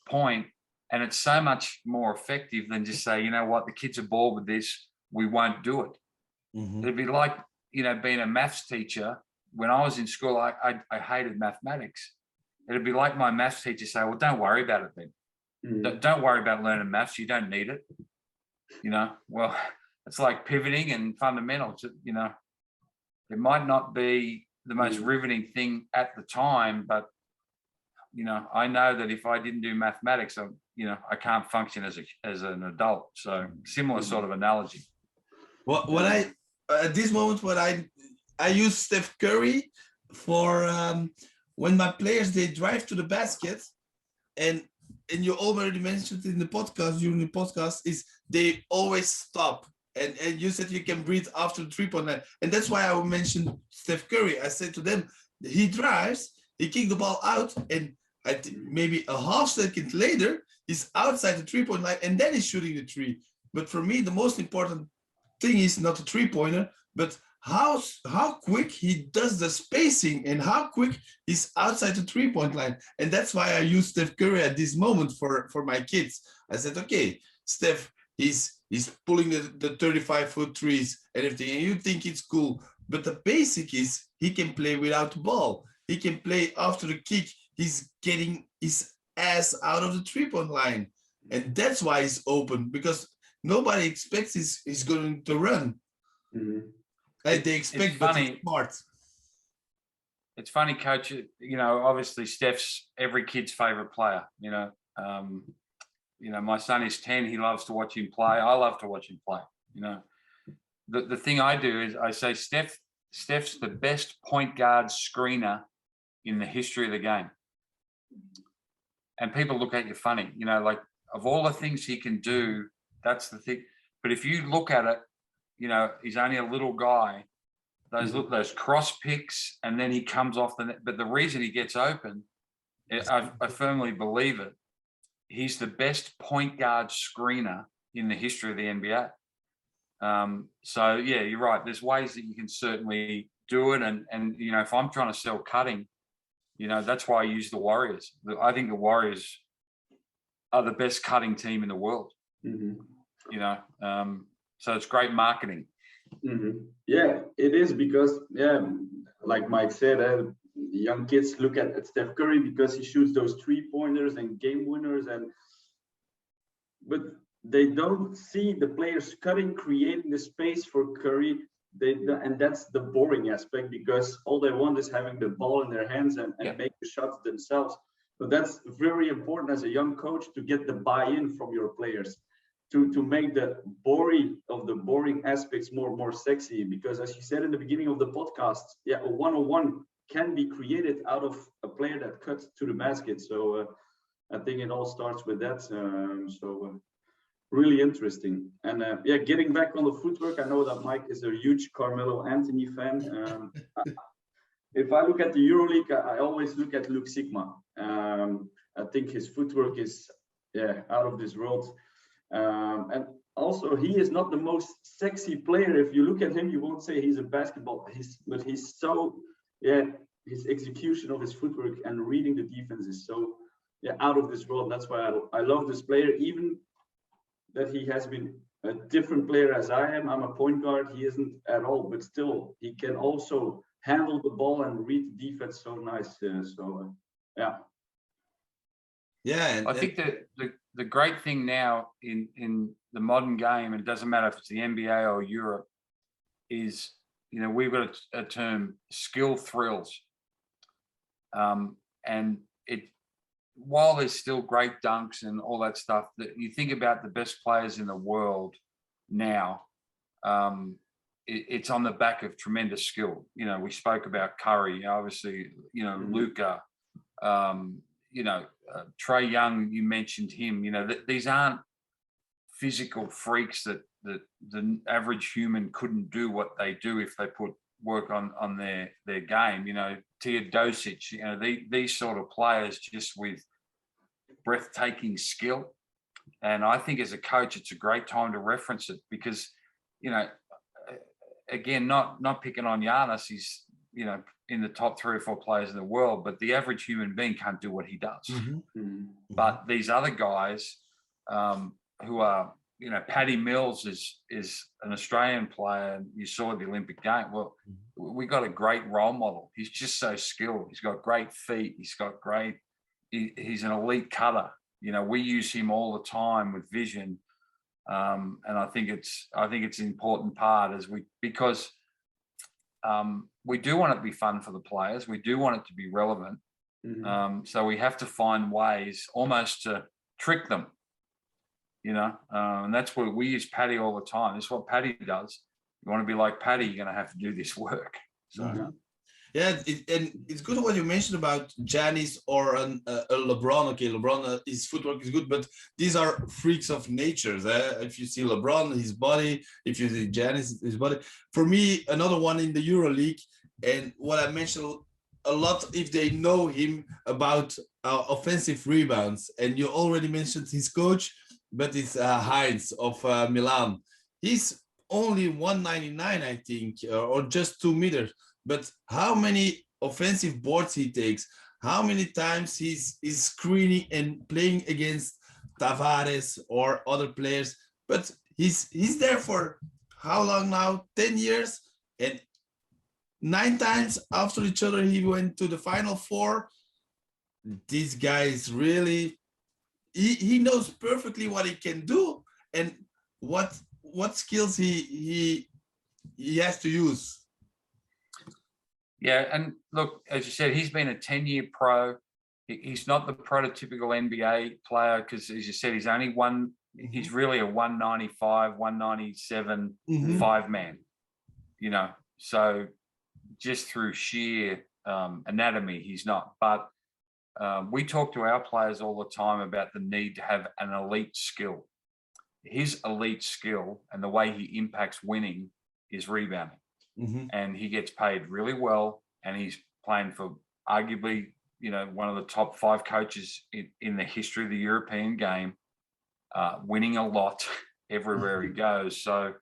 point, and it's so much more effective than just say, you know what, the kids are bored with this, we won't do it. It'd be like, being a maths teacher. When I was in school, I hated mathematics. It'd be like my maths teacher say, well, don't worry about it then. Don't worry about learning maths. You don't need it. Well, it's like pivoting and fundamentals. It might not be the most riveting thing at the time, but, I know that if I didn't do mathematics, I can't function as an adult. So similar sort of analogy. What I, at this moment, I use Steph Curry for when my players, they drive to the basket, and you already mentioned in the podcast, during the podcast, is they always stop. And you said you can breathe after the 3-point line. And that's why I mentioned Steph Curry. I said to them, he drives, he kicks the ball out, and maybe a half second later, he's outside the 3-point line, and then he's shooting the three. But for me, the most important thing is not the 3-pointer, but how quick he does the spacing and how quick he's outside the 3-point line. And that's why I use Steph Curry at this moment for my kids. I said, okay, Steph, he's pulling the 35-foot threes and everything, and you think it's cool. But the basic is he can play without the ball. He can play after the kick. He's getting his ass out of the 3-point line. And that's why he's open, because nobody expects he's going to run. They expect that he's smart. It's funny, Coach, obviously Steph's every kid's favorite player. My son is 10. He loves to watch him play. I love to watch him play. The thing I do is I say Steph's the best point guard screener in the history of the game. And people look at you funny, like of all the things he can do, that's the thing. But if you look at it, he's only a little guy. Those cross picks, and then he comes off the net. But the reason he gets open, I firmly believe it, he's the best point guard screener in the history of the NBA. So yeah, you're right. There's ways that you can certainly do it, and if I'm trying to sell cutting, that's why I use the Warriors. I think the Warriors are the best cutting team in the world. So it's great marketing. Yeah, it is, because like Mike said, young kids look at Steph Curry because he shoots those 3-pointers and game winners, but they don't see the players cutting, creating the space for Curry. And that's the boring aspect, because all they want is having the ball in their hands and make the shots themselves. But that's very important as a young coach to get the buy-in from your players, to make the boring aspects more sexy. Because as you said in the beginning of the podcast, yeah, a 101 can be created out of a player that cuts to the basket. So I think it all starts with that. Really interesting. And yeah, getting back on the footwork, I know that Mike is a huge Carmelo Anthony fan. If I look at the EuroLeague, I always look at Luke Sigma. I think his footwork is out of this world. And also, he is not the most sexy player. If you look at him, you won't say he's a basketball, but he's so, his execution of his footwork and reading the defense is so out of this world. That's why I love this player, even that he has been a different player as I am. I'm a point guard. He isn't at all, but still, he can also handle the ball and read the defense so nice. I think that the great thing now in the modern game, and it doesn't matter if it's the NBA or Europe, is, we've got a term, skill thrills. And while there's still great dunks and all that stuff, that you think about the best players in the world now, it's on the back of tremendous skill. We spoke about Curry, obviously, Luka, Trae Young, you mentioned him. These aren't physical freaks that the average human couldn't do what they do if they put work on their game. Teodosic, these sort of players just with breathtaking skill. And I think as a coach, it's a great time to reference it because, again, not picking on Giannis, he's, in the top 3 or 4 players in the world, but the average human being can't do what he does. Mm-hmm. But these other guys who are, Paddy Mills is an Australian player, and you saw the Olympic game. Well, we got a great role model. He's just so skilled. He's got great feet. He's an elite cutter. We use him all the time with vision. And I think it's an important part because we do want it to be fun for the players. We do want it to be relevant. Mm-hmm. So we have to find ways almost to trick them, and that's what we use Paddy all the time. That's what Paddy does. You want to be like Paddy, you're going to have to do this work. So. Mm-hmm. Yeah, and it's good what you mentioned about Giannis or a LeBron. Okay, LeBron, his footwork is good, but these are freaks of nature. If you see LeBron, his body, if you see Giannis, his body. For me, another one in the EuroLeague, and what I mentioned a lot, if they know him about offensive rebounds, and you already mentioned his coach, but it's Heinz of Milan. He's only 199, I think, or just 2 meters. But how many offensive boards he takes, how many times he's screening and playing against Tavares or other players. But he's there for how long now? 10 years. And 9 times after each other, he went to the Final Four. This guy is really, he knows perfectly what he can do and what skills he has to use. Yeah, and look, as you said, he's been a 10-year pro. He's not the prototypical NBA player because, as you said, he's only one. He's really a 195, 197 5-man. So just through sheer anatomy, he's not. But we talk to our players all the time about the need to have an elite skill. His elite skill and the way he impacts winning is rebounding. Mm-hmm. And he gets paid really well, and he's playing for arguably, one of the top 5 coaches in the history of the European game, winning a lot everywhere he goes. So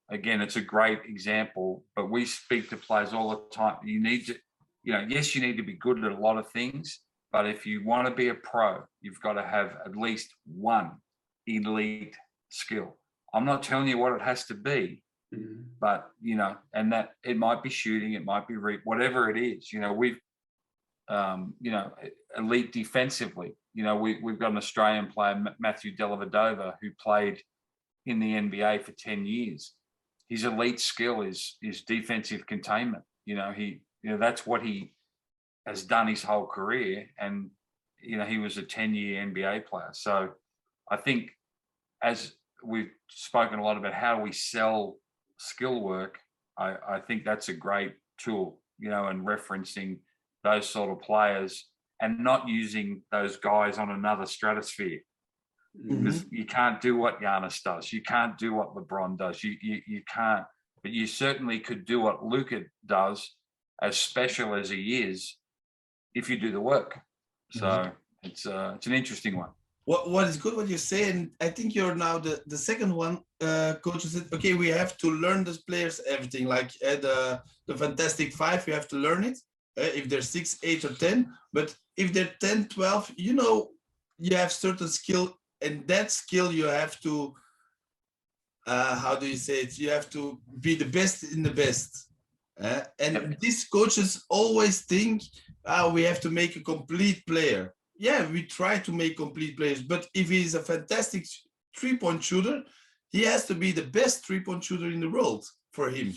again, it's a great example, but we speak to players all the time. You need to, yes, you need to be good at a lot of things, but if you want to be a pro, you've got to have at least one elite skill. I'm not telling you what it has to be, but, and that it might be shooting, it might be whatever it is, we've, elite defensively, we've got an Australian player, Matthew Dellavedova, who played in the NBA for 10 years. His elite skill is defensive containment. That's what he has done his whole career. And he was a 10-year NBA player. So I think, as we've spoken a lot about how we sell skill work, I think that's a great tool, and referencing those sort of players and not using those guys on another stratosphere. Because you can't do what Giannis does. You can't do what LeBron does. You can't, but you certainly could do what Luka does, as special as he is, if you do the work. So it's an interesting one. What is good what you say, and I think you're now the second one, coach, who said, okay, we have to learn the players everything, like the Fantastic Five, you have to learn it, if they're 6, 8 or 10, but if they're 10, 12, you have certain skill, and that skill you have to, how do you say it, you have to be the best in the best. And these coaches always think, we have to make a complete player. Yeah, we try to make complete players, but if he's a fantastic 3-point shooter, he has to be the best 3-point shooter in the world for him.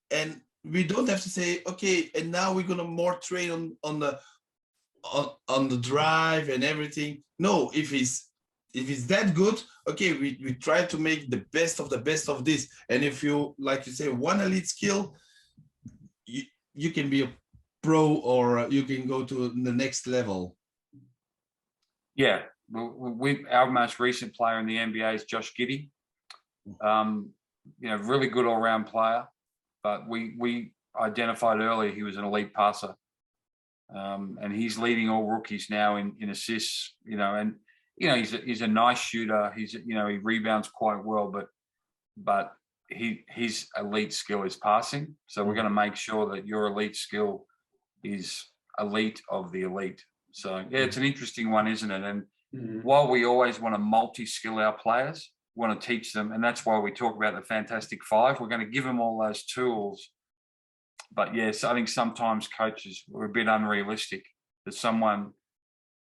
And we don't have to say, okay, and now we're gonna more train on the drive and everything. No, if he's that good, okay, we try to make the best of this. And if you, like you say, one elite skill, you can be a pro, or you can go to the next level. Yeah, our most recent player in the NBA is Josh Giddy. Really good all-round player, but we identified earlier he was an elite passer, and he's leading all rookies now in assists. And he's a nice shooter. He rebounds quite well, but his elite skill is passing. So we're going to make sure that your elite skill is elite of the elite. So yeah, it's an interesting one, isn't it? And while we always want to multi-skill our players, we want to teach them, and that's why we talk about the Fantastic Five. We're going to give them all those tools. But yes, I think sometimes coaches are a bit unrealistic that someone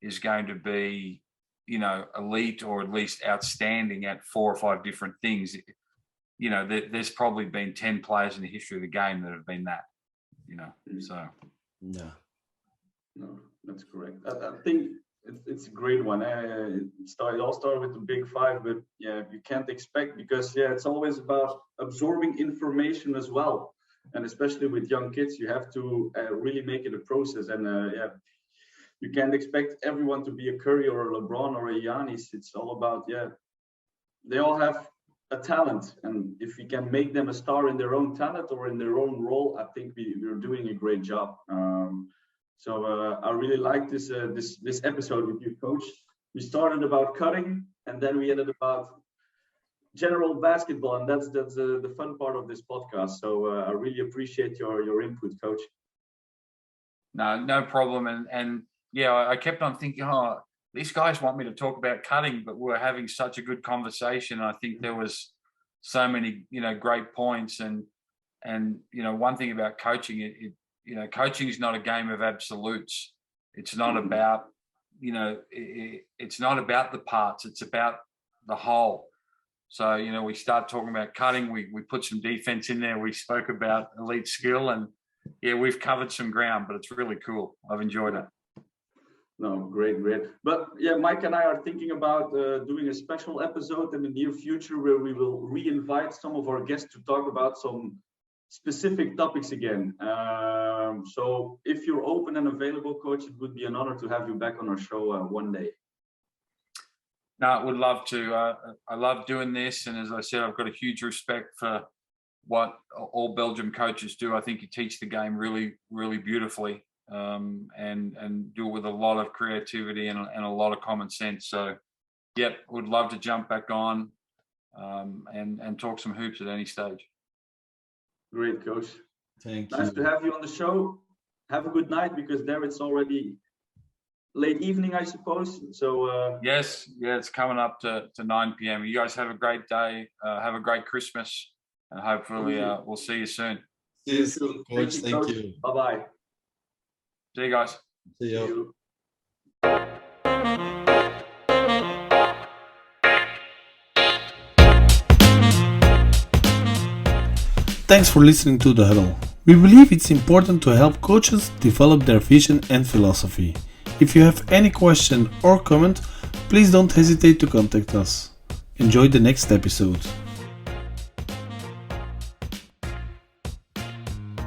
is going to be, elite or at least outstanding at 4 or 5 different things. There's probably been 10 players in the history of the game that have been that, so. Yeah. No, that's correct. I think it's a great one. It all started with the big 5, but yeah, you can't expect, because it's always about absorbing information as well. And especially with young kids, you have to really make it a process. And you can't expect everyone to be a Curry or a LeBron or a Giannis. It's all about, they all have a talent. And if we can make them a star in their own talent or in their own role, I think we're doing a great job. So I really like this episode with you, Coach. We started about cutting, and then we ended about general basketball, and that's the fun part of this podcast. So I really appreciate your input, Coach. No problem. And yeah, I kept on thinking, these guys want me to talk about cutting, but we're having such a good conversation. I think there was so many, great points. And one thing about coaching, coaching is not a game of absolutes. It's not about, it's not about the parts. It's about the whole. So, we start talking about cutting. We put some defense in there. We spoke about elite skill, and yeah, we've covered some ground, but it's really cool. I've enjoyed it. No, great. But yeah, Mike and I are thinking about doing a special episode in the near future where we will re-invite some of our guests to talk about some specific topics again. So if you're open and available, Coach, it would be an honor to have you back on our show one day. No, I would love to. I love doing this. And as I said, I've got a huge respect for what all Belgium coaches do. I think you teach the game really, really beautifully, and do it with a lot of creativity and a lot of common sense. So, yep, would love to jump back on and talk some hoops at any stage. Great, Coach. Thank you. Nice to have you on the show. Have a good night, because there it's already late evening, I suppose. So yes, it's coming up to 9 p.m. You guys have a great day. Have a great Christmas, and hopefully we'll see you soon. See you soon, Coach. Thank you. Bye-bye. See you guys. See you. Thanks for listening to The Huddle. We believe it's important to help coaches develop their vision and philosophy. If you have any question or comment, please don't hesitate to contact us. Enjoy the next episode.